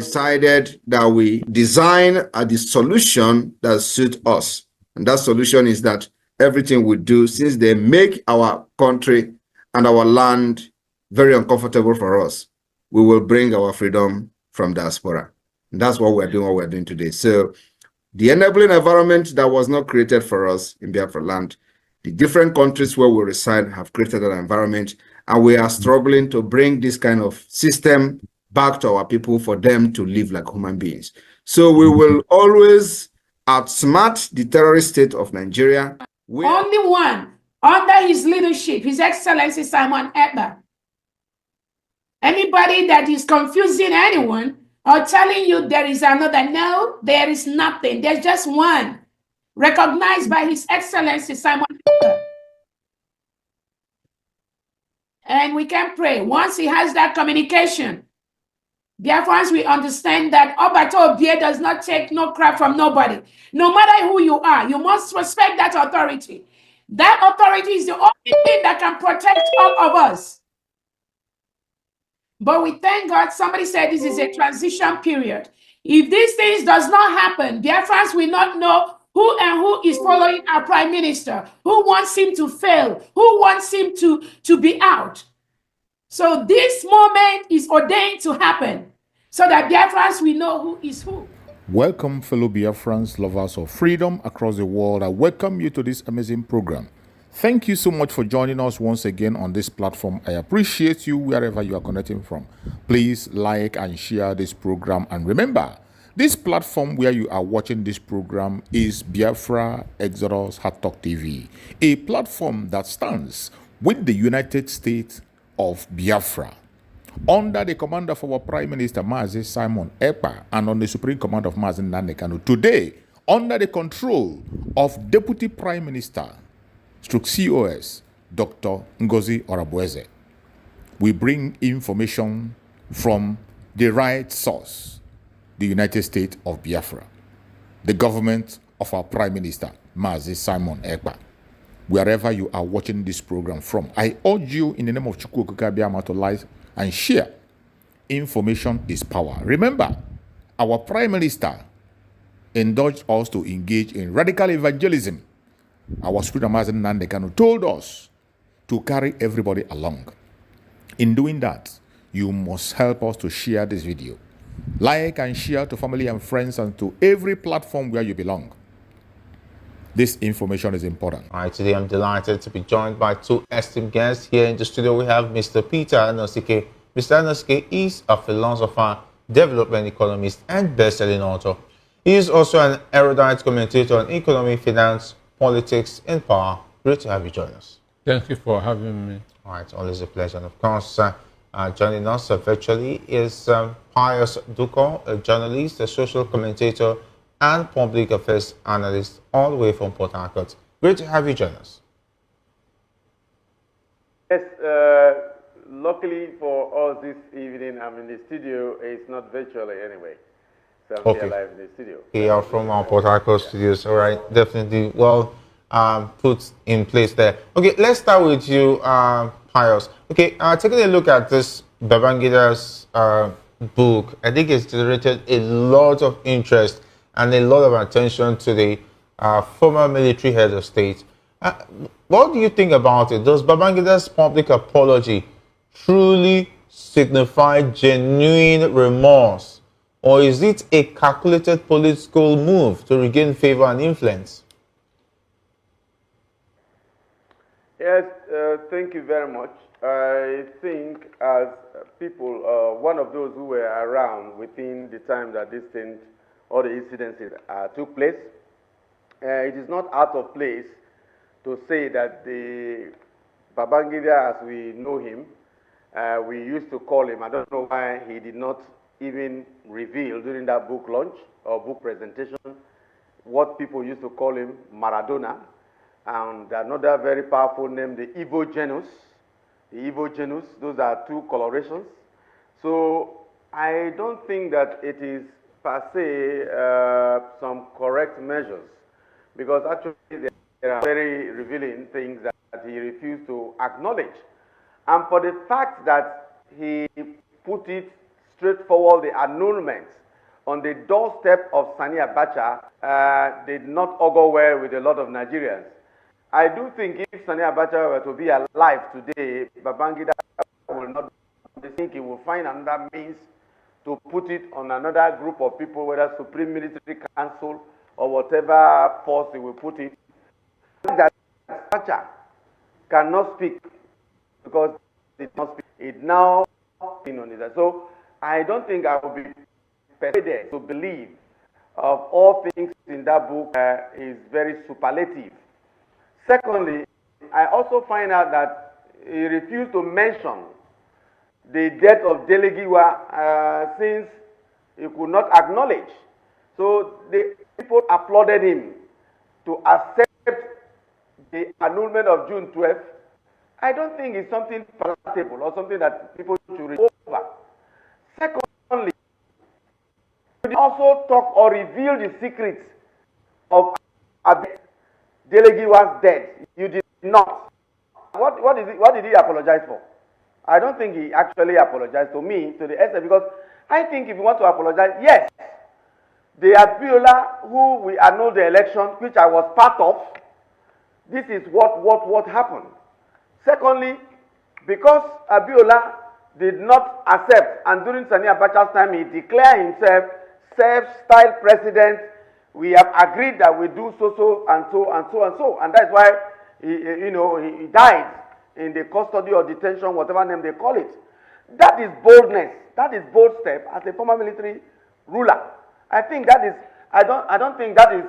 decided that we design the solution that suits us. And that solution is that everything we do, since they make our country and our land very uncomfortable for us, we will bring our freedom from diaspora. And that's what we're doing today. So the enabling environment that was not created for us in Biafra land, the different countries where we reside have created an environment, and we are struggling to bring this kind of system back to our people for them to live like human beings. So we will always outsmart the terrorist state of Nigeria. Only one, under his leadership, His Excellency Simon Ekpa. Anybody that is confusing anyone or telling you there is another, no, there is nothing. There's just one, recognized by His Excellency Simon Ekpa. And we can pray. Once he has that communication, Biafrans, we understand that Obato Obie does not take no crap from nobody. No matter who you are, you must respect that authority. That authority is the only thing that can protect all of us. But we thank God, somebody said this is a transition period. If these things does not happen, Biafrans will not know who is following our prime minister, who wants him to fail, who wants him to be out. So this moment is ordained to happen so that Biafrans will know who is who. Welcome, fellow Biafrans, lovers of freedom across the world. I welcome you to this amazing program. Thank you so much for joining us once again on this platform. I appreciate you wherever you are connecting from. Please like and share this program. And remember, this platform where you are watching this program is Biafra Exodus Hard Talk TV, a platform that stands with the United States of Biafra, under the command of our Prime Minister Mazi Simon Ekpa, and on the Supreme Command of Mazi Nnamdi Kanu. Today, under the control of Deputy Prime Minister COS Dr. Ngozi Orabueze, we bring information from the right source, the United States of Biafra, the government of our Prime Minister Mazi Simon Ekpa. Wherever you are watching this program from, I urge you in the name of Chukwu Okike Abiama to like and share. Information is power. Remember, our Prime Minister encouraged us to engage in radical evangelism. Our Supreme Mazi Nnamdi Kanu told us to carry everybody along. In doing that, you must help us to share this video. Like and share to family and friends and to every platform where you belong. This information is important. All right, today I'm delighted to be joined by two esteemed guests. Here in the studio, we have Mr. Peter Anosike. Mr. Anosike is a philosopher, development economist, and best-selling author. He is also an erudite commentator on economy, finance, politics, and power. Great to have you join us. Thank you for having me. All right, always a pleasure. And of course, joining us virtually is Pius Duko, a journalist, a social commentator, and public affairs analyst all the way from Port Harcourt. Great to have you join us. Yes, luckily for us this evening, I'm in the studio. It's not virtually anyway. So I'm here live in the studio. We are from our Port Harcourt studios. All right, definitely well put in place there. Okay, let's start with you, Pius. Okay, taking a look at this Babangida's book, I think it's generated a lot of interest and a lot of attention to the former military head of state. What do you think about it? Does Babangida's public apology truly signify genuine remorse, or is it a calculated political move to regain favor and influence? Yes, thank you very much. I think as people, one of those who were around within the time that this thing, all the incidents took place, it is not out of place to say that the Babangida, as we know him, we used to call him, I don't know why he did not even reveal during that book launch or book presentation what people used to call him Maradona, and another very powerful name, the Igbo genus. The Igbo genus, those are two colorations. So I don't think that it is per se some correct measures, because actually there are very revealing things that he refused to acknowledge. And for the fact that he put it straightforward, the annulment on the doorstep of Sani Abacha did not augur well with a lot of Nigerians. I do think if Sani Abacha were to be alive today, Babangida will not. I think he will find another means to put it on another group of people, whether Supreme Military Council or whatever force he will put it. That Abacha cannot speak because it must speak. It now on it. So I don't think I will be persuaded to believe of all things in that book is very superlative. Secondly, I also find out that he refused to mention the death of Delegiwa since he could not acknowledge. So the people applauded him to accept the annulment of June 12th. I don't think it's something palatable or something that people should read over. Secondly, you also talk or reveal the secrets of Delegiwa's death. You did not. What did he apologize for? I don't think he actually apologized to me, to the extent, because I think if you want to apologize, yes, the Abiola who we annulled the election, which I was part of, this is what happened. Secondly, because Abiola did not accept, and during Sani Abacha's time, he declared himself self-styled president, we have agreed that we do so and so, and that's why he died in the custody or detention, whatever name they call it. That is boldness. That is bold step as a former military ruler. I think that is. I don't think that is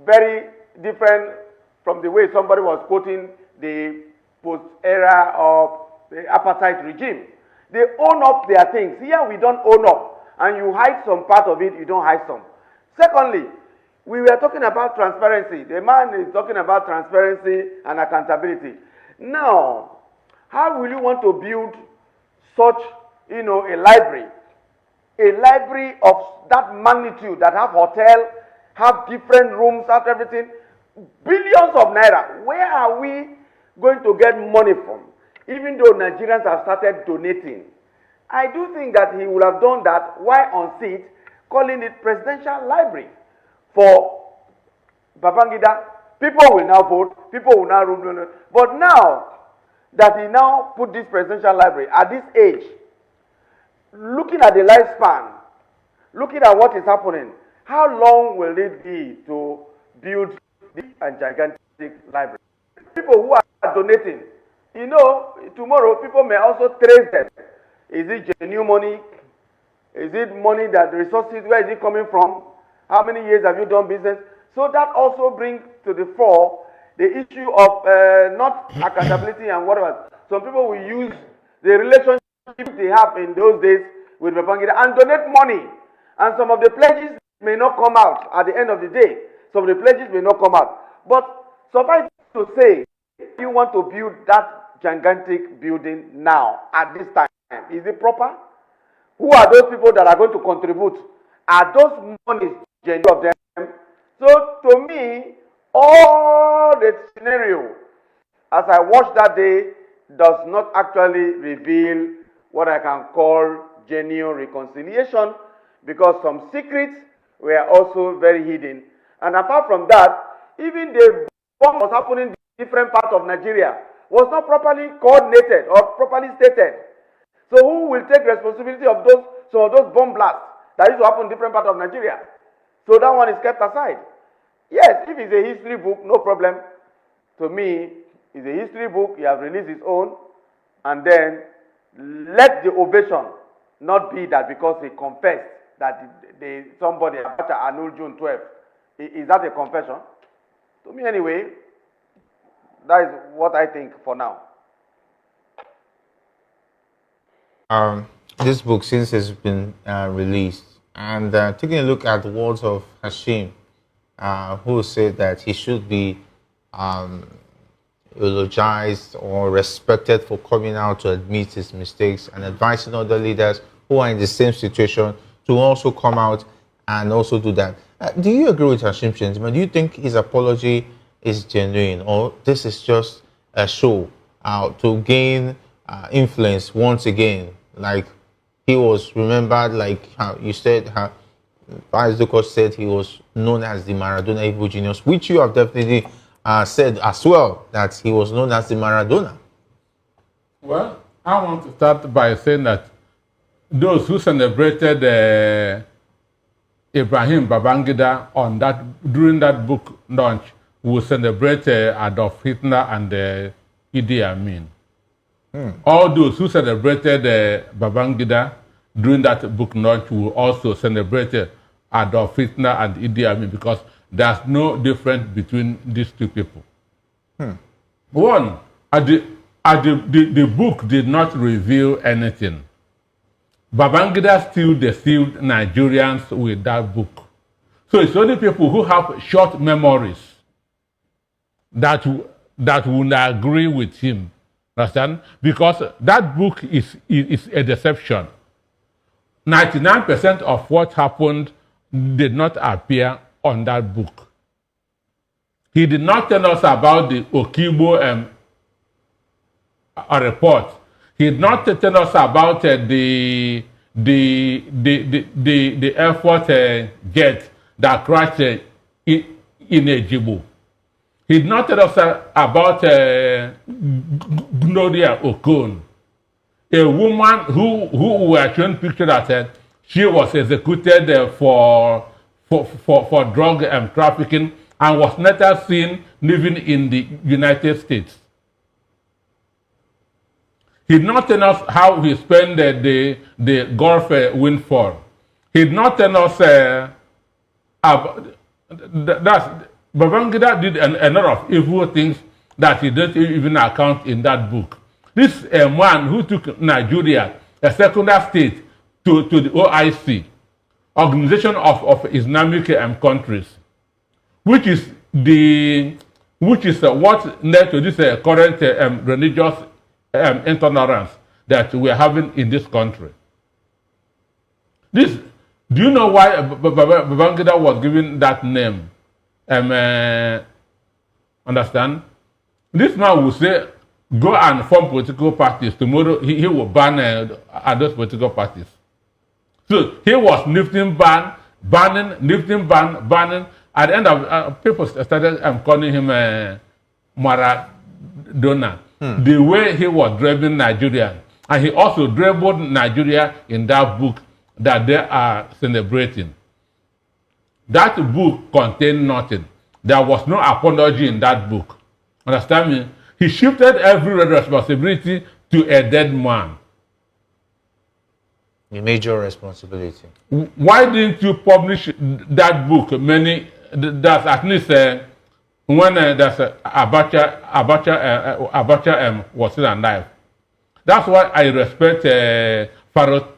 very different from the way somebody was quoting the post-era of the apartheid regime. They own up their things. Here we don't own up, and you hide some part of it. You don't hide some. Secondly, we were talking about transparency. The man is talking about transparency and accountability. Now, how will you want to build such, a library of that magnitude, that have hotel, have different rooms, have everything, billions of naira? Where are we going to get money from? Even though Nigerians have started donating, I do think that he would have done that while on seat, calling it presidential library for Babangida. People will now vote, people will now rule. But now that he now put this presidential library at this age, looking at the lifespan, looking at what is happening, how long will it be to build this gigantic library? People who are donating, tomorrow people may also trace them. Is it genuine money? Is it money that resources, where is it coming from? How many years have you done business? So that also brings to the fore the issue of not accountability and whatever. Some people will use the relationship they have in those days with Babangida and donate money. And some of the pledges may not come out at the end of the day. Some of the pledges may not come out. But suffice to say, you want to build that gigantic building now, at this time. Is it proper? Who are those people that are going to contribute? Are those monies genuine of them? So to me, all the scenario, as I watched that day, does not actually reveal what I can call genuine reconciliation, because some secrets were also very hidden. And apart from that, even the bomb was happening in different parts of Nigeria was not properly coordinated or properly stated. So who will take responsibility of some of those bomb blasts that used to happen in different parts of Nigeria? So that one is kept aside. Yes, if it's a history book, no problem. To me, it's a history book. He has released his own, and then let the ovation not be that because he confessed that somebody annulled June 12th. Is that a confession? To me, anyway, that is what I think for now. This book, since it's been released, and taking a look at the words of Hashim, who said that he should be eulogized or respected for coming out to admit his mistakes and advising other leaders who are in the same situation to also come out and also do that. Do you agree with Hashim Shentima? Do you think his apology is genuine, or this is just a show to gain influence once again, like he was remembered, like how you said, how as the coach said, he was known as the Maradona evil genius, which you have definitely said as well, that he was known as the Maradona. Well, I want to start by saying that those who celebrated Ibrahim Babangida during that book launch will celebrate Adolf Hitler and Idi Amin. All those who celebrated Babangida during that book launch will also celebrate Adolf Hitler and Idi Amin, because there's no difference between these two people. One, the book did not reveal anything. Babangida still deceived Nigerians with that book. So it's only people who have short memories that would agree with him. Understand? Because that book is a deception. 99% of what happened did not appear on that book. He did not tell us about the Okibo report. He did not tell us about the Air Force jet that crashed in Ejibo. He did not tell us about Gloria Okon, a woman who were shown pictures that she was executed for drug trafficking and was later seen living in the United States. He did not tell us how he spent the Gulf windfall. He did not tell us Babangida did a lot of evil things that he didn't even account in that book. This is a man who took Nigeria, a secular state, to the OIC, Organization of Islamic Countries, which is what led to this current religious intolerance that we are having in this country. Do you know why Babangida was given that name? Understand? This man will say, go and form political parties. Tomorrow he will ban those political parties. So he was lifting ban, banning, lifting ban, banning. At the end of people started calling him Maradona. The way he was driving Nigeria. And he also dribbled Nigeria in that book that they are celebrating. That book contained nothing. There was no apology in that book. Understand me? He shifted every responsibility to a dead man. A major responsibility. Why didn't you publish that book? That's at least when Abacha was still alive. That's why I respect Pharaoh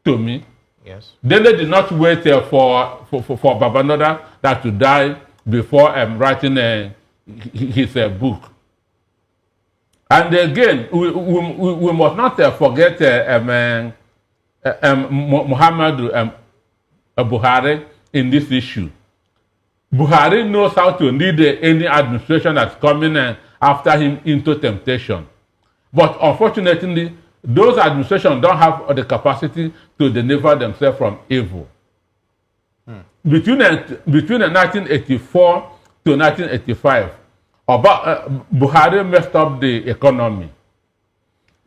Tomi. Yes. They did not wait for Babangida that to die before writing his book. And again, we must not forget Muhammadu Buhari in this issue. Buhari knows how to lead any administration that's coming after him into temptation. But unfortunately, those administrations don't have the capacity to deliver themselves from evil. Between 1984 to 1985, Buhari messed up the economy.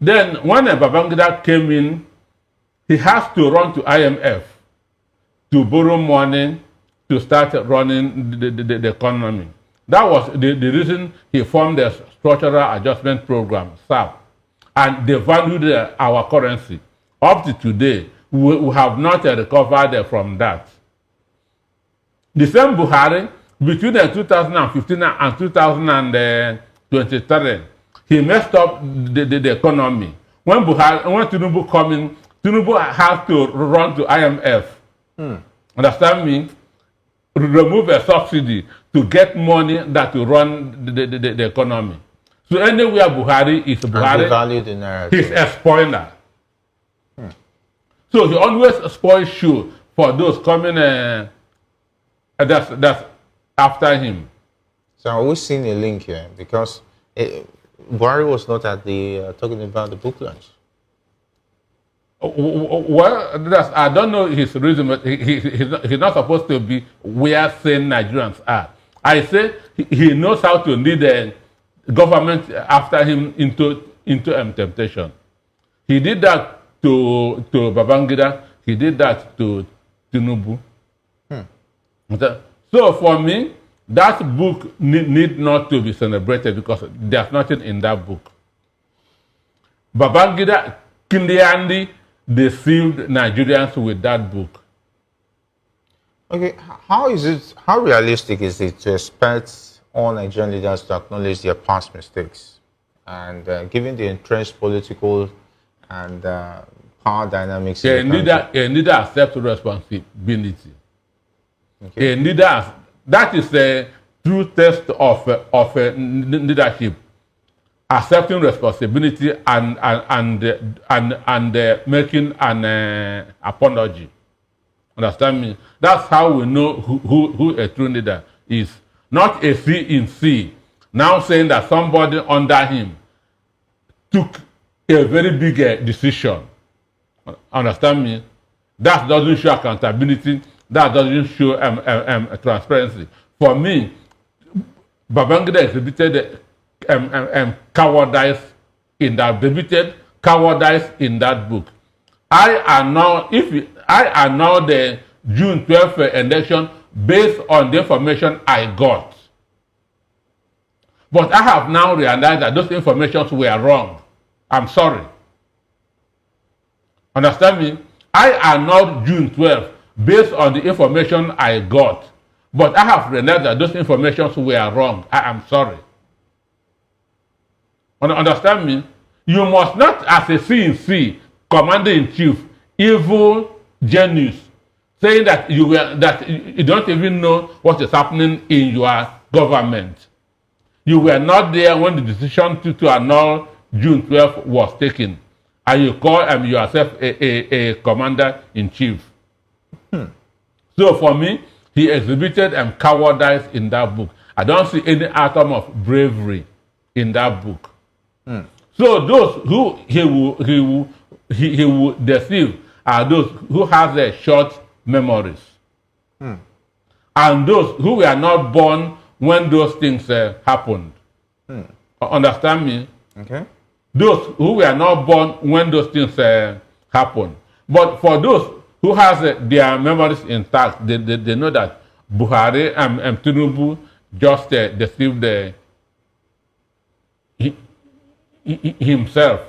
Then when Babangida came in, he has to run to IMF to borrow money to start running the economy. That was the reason he formed the Structural Adjustment Program, SAP, and they valued our currency. Up to today, we have not recovered from that. The same Buhari, between 2015 and 2023, he messed up the economy. When Tinubu come in, Tinubu has to run to IMF. Understand me? Remove a subsidy to get money that will run the economy. So anywhere Buhari is Buhari, he's a spoiler. So he always spoils shoe for those coming that's after him. So are we seeing a link here? Because Buhari was not at the talking about the book launch. Well, I don't know his reason, but he's not supposed to be where sane Nigerians are. I say he knows how to lead the government after him into temptation. He did that to Babangida. He did that to Tinubu. So for me, that book need not to be celebrated because there's nothing in that book. Babangida clearly deceived Nigerians with that book. Okay, how realistic is it to expect all Nigerian leaders to acknowledge their past mistakes? And given the entrenched political and power dynamics A leader accepts responsibility. Okay. A leader, that is a true test of leadership. Accepting responsibility and making an apology. Understand me? That's how we know who a true leader is. Not a C in C. Now saying that somebody under him took a very big decision. Understand me? That doesn't show accountability. That doesn't show transparency. For me, Babangida exhibited cowardice in that book. I annul the June 12th election based on the information I got. But I have now realized that those informations were wrong. I'm sorry. Understand me? I annulled June 12th based on the information I got. But I have realized that those informations were wrong. I am sorry. Understand me? You must not, as a CNC, commander-in-chief, evil genius, saying that you don't even know what is happening in your government. You were not there when the decision to annul June 12th was taken, and you call yourself a commander-in-chief. So for me, he exhibited cowardice in that book. I don't see any atom of bravery in that book. So those who he will deceive are those who have short memories, and those who were not born when those things happened. Understand me? Okay. Those who were not born when those things happened. But for those who has their memories intact, they know that Buhari and Tinubu just deceived himself.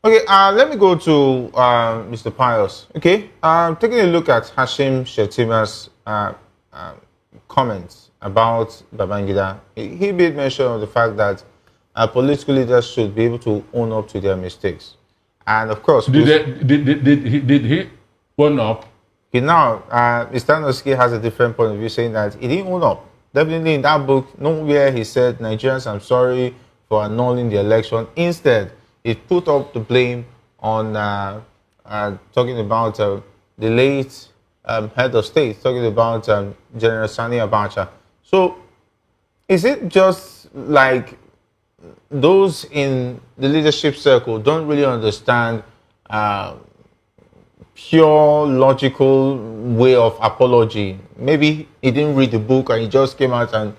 Okay, let me go to Mr. Pius. Okay, taking a look at Hashim Shetima's comments about Babangida, he made mention of the fact that political leaders should be able to own up to their mistakes. And of course, did he own up? Okay, now, Mr. Noski has a different point of view, saying that he didn't own up. Definitely in that book, nowhere he said, Nigerians, I'm sorry for annulling the election. Instead, he put up the blame on talking about the late head of state, talking about General Sani Abacha. So, is it just like those in the leadership circle don't really understand pure logical way of apology? Maybe he didn't read the book and he just came out and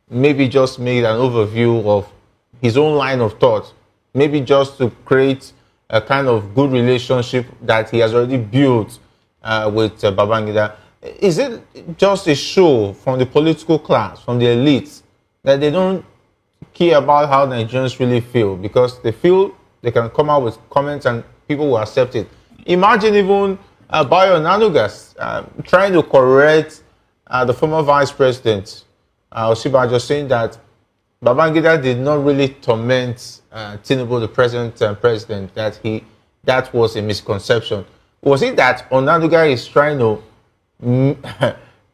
maybe just made an overview of his own line of thought, maybe just to create a kind of good relationship that he has already built with Babangida. Is it just a show from the political class, from the elites, that they don't care about how Nigerians really feel because they feel they can come out with comments and people will accept it? Imagine even Bayo Nanugas trying to correct the former vice president, Osibajo, saying that Babangida did not really torment Tinubu, the present president, that was a misconception. Was it that Onanuga is trying to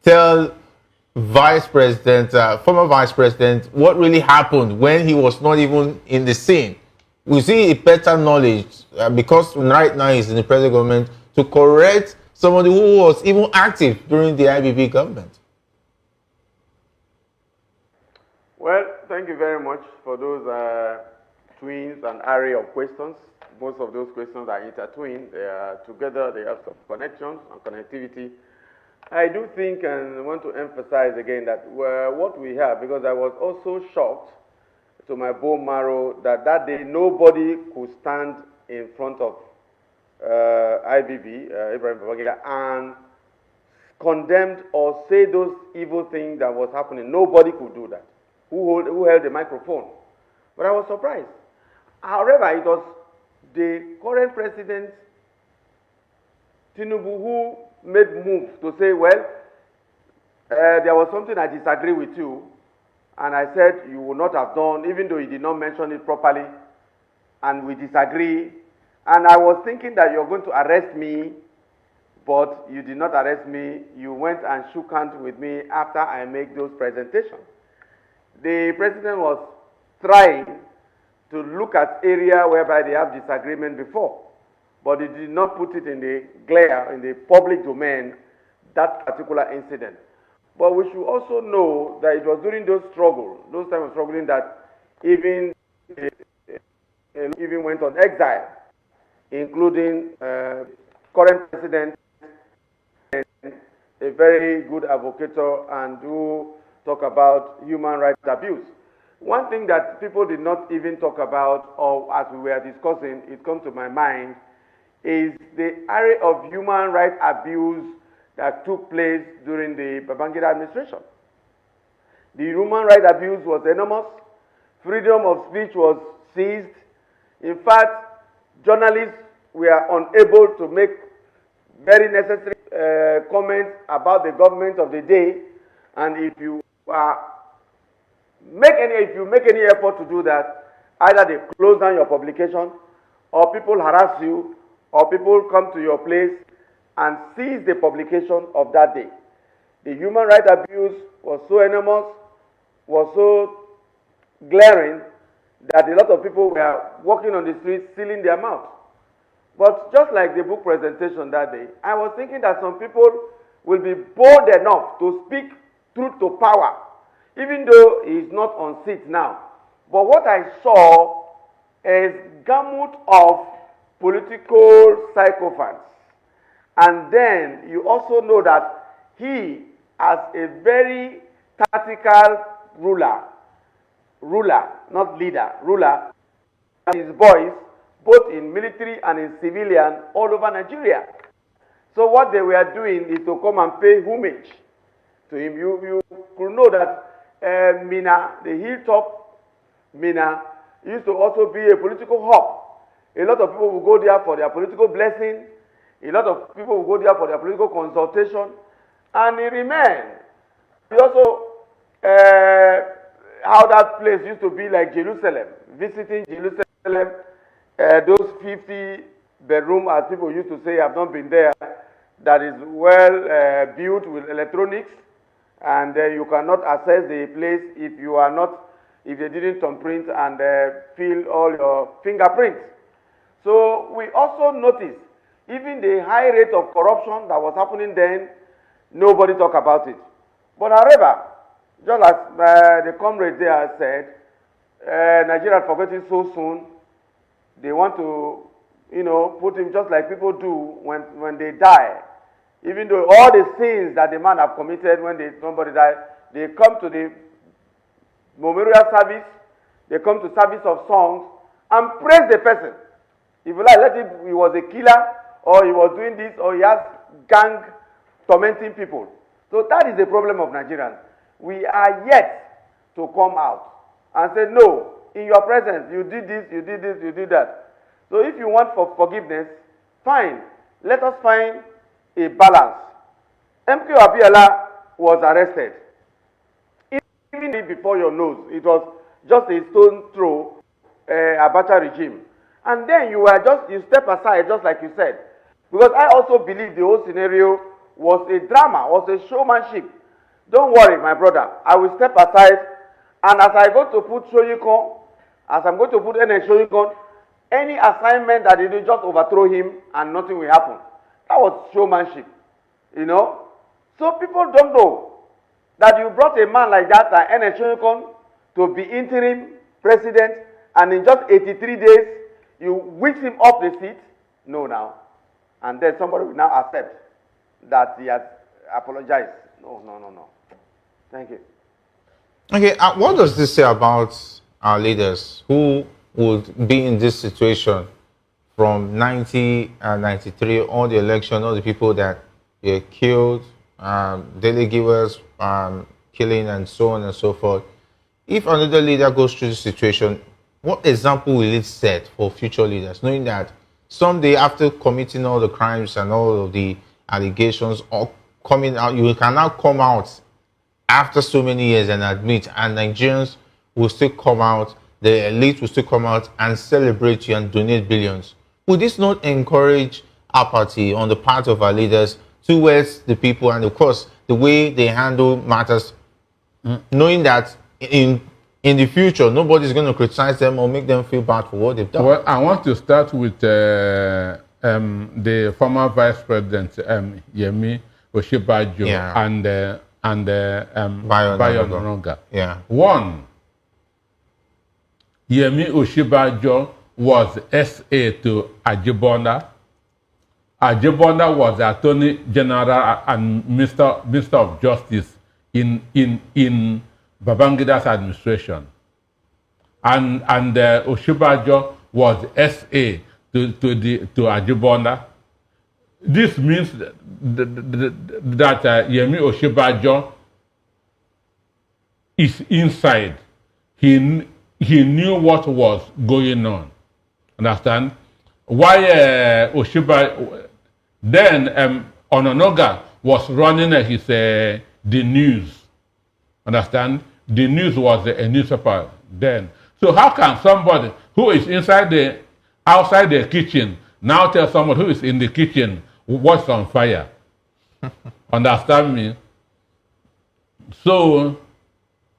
tell former vice president, what really happened when he was not even in the scene? We see a better knowledge because right now he's in the present government to correct somebody who was even active during the IBB government. Well, thank you very much for those twins and array of questions most of those questions are intertwined. They are together. They have some connections and connectivity. I do think and want to emphasize again that what we have, because I was also shocked to my bone marrow that that day nobody could stand in front of IBB, Ibrahim Babangida, and condemned or say those evil things that was happening. Nobody could do that. Who held the microphone? But I was surprised. However, it was the current president, Tinubu, who made moves to say, well, there was something I disagree with you, and I said you would not have done, even though you did not mention it properly, and we disagree. And I was thinking that you're going to arrest me, but you did not arrest me. You went and shook hands with me after I made those presentations. The president was trying to look at area whereby they have disagreement before, but he did not put it in the glare, in the public domain, that particular incident. But we should also know that it was during those struggles, those times of struggling, that even went on exile, including current president, a very good advocator and who talk about human rights abuse. One thing that people did not even talk about, or as we were discussing, it comes to my mind, is the area of human rights abuse that took place during the Babangida administration. The human rights abuse was enormous. Freedom of speech was seized. In fact, journalists were unable to make very necessary comments about the government of the day, and if you make any effort to do that, either they close down your publication, or people harass you, or people come to your place and seize the publication of that day. The human rights abuse was so enormous, was so glaring, that a lot of people were walking on the streets sealing their mouth. But just like the book presentation that day, I was thinking that some people will be bold enough to speak truth to power, even though he is not on seat now. But what I saw is gamut of political psychopaths. And then you also know that he, as a very tactical ruler, not leader, ruler, his boys, both in military and in civilian, all over Nigeria. So what they were doing is to come and pay homage to him. You could know that Mina, the hilltop Mina, used to also be a political hub. A lot of people will go there for their political blessing. A lot of people will go there for their political consultation. And it remained. We also, how that place used to be like Jerusalem, visiting Jerusalem, those 50 bedroom, as people used to say, I've not been there, that is well built with electronics, and you cannot access the place if they didn't thumbprint and fill all your fingerprints. So we also noticed, even the high rate of corruption that was happening then, nobody talked about it. But however, just as the comrade there said, Nigeria forgetting so soon. They want to, put him just like people do when they die. Even though all the sins that the man have committed when somebody died, they come to the memorial service, they come to service of songs and praise the person. If you like, let him, he was a killer, or he was doing this, or he has gang tormenting people. So that is the problem of Nigerians. We are yet to come out and say, no, in your presence, you did this, you did this, you did that. So if you want forgiveness, fine. Let us find a balance. MK Abiola was arrested. Even before your nose, it was just a stone throw, Abacha regime. And then you step aside, just like you said. Because I also believe the whole scenario was a drama, was a showmanship. Don't worry, my brother. I will step aside, and as I go to put Shoyikon, as I'm going to put NN Shoyikon, any assignment that they do, just overthrow him, and nothing will happen. That was showmanship, So people don't know that you brought a man like that, NN Shoyikon, to be interim president, and in just 83 days, You whisk him off the seat? No, now. And then somebody will now accept that he has apologized. No, no, no, no. Thank you. Okay, what does this say about our leaders who would be in this situation from 90 and 93, all the election, all the people that were killed, daily givers, killing, and so on and so forth? If another leader goes through this situation, what example will it set for future leaders, knowing that someday after committing all the crimes and all of the allegations or coming out, you can now come out after so many years and admit, and Nigerians will still come out, the elite will still come out and celebrate you and donate billions? Would this not encourage apathy on the part of our leaders towards the people and, of course, the way they handle matters, knowing that in the future, nobody's going to criticize them or make them feel bad for what they've done? Well, I want to start with the former Vice President, Yemi Oshibajo, Yeah. and Bayo Onanuga. Yeah. One, Yemi Oshibajo was SA to Ajibonda. Ajibonda was the Attorney General and Minister of Justice in Babangida's administration. And Oshibajo was SA to Ajibonda. This means that Yemi Oshibajo is inside. He knew what was going on. Understand? Why then Onanuga was running the news. Understand? The news was a newspaper then. So how can somebody who is outside the kitchen now tell someone who is in the kitchen what's on fire? Understand me? So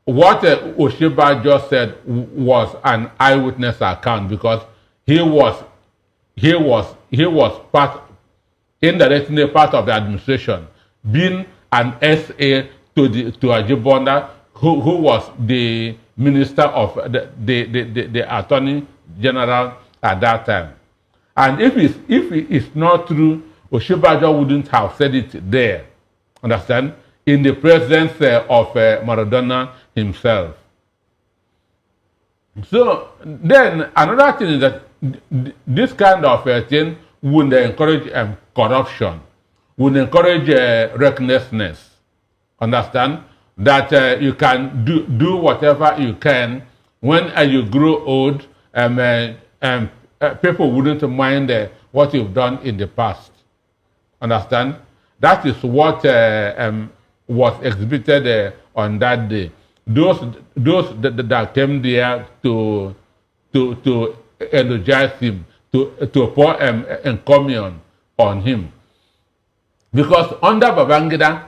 what Oshibajo said was an eyewitness account, because he was indirectly part of the administration, being an SA to Ajibonda, who was the minister of the Attorney General at that time. And if it's not true, Oshibajo wouldn't have said it there. Understand? In the presence of Maradona himself. So then another thing is that this kind of thing would encourage corruption, would encourage recklessness. Understand? That you can do whatever you can. When you grow old, people wouldn't mind what you've done in the past. Understand? That is what was exhibited on that day. Those that came there to eulogize him, to pour encomium on him. Because under Babangida,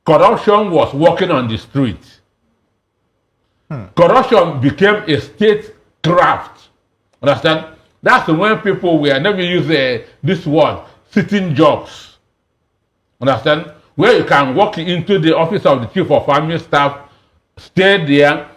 corruption was walking on the street. Corruption became a state craft. Understand? That's when people were never use this word, sitting jobs. Understand? Where you can walk into the office of the chief of army staff, stay there,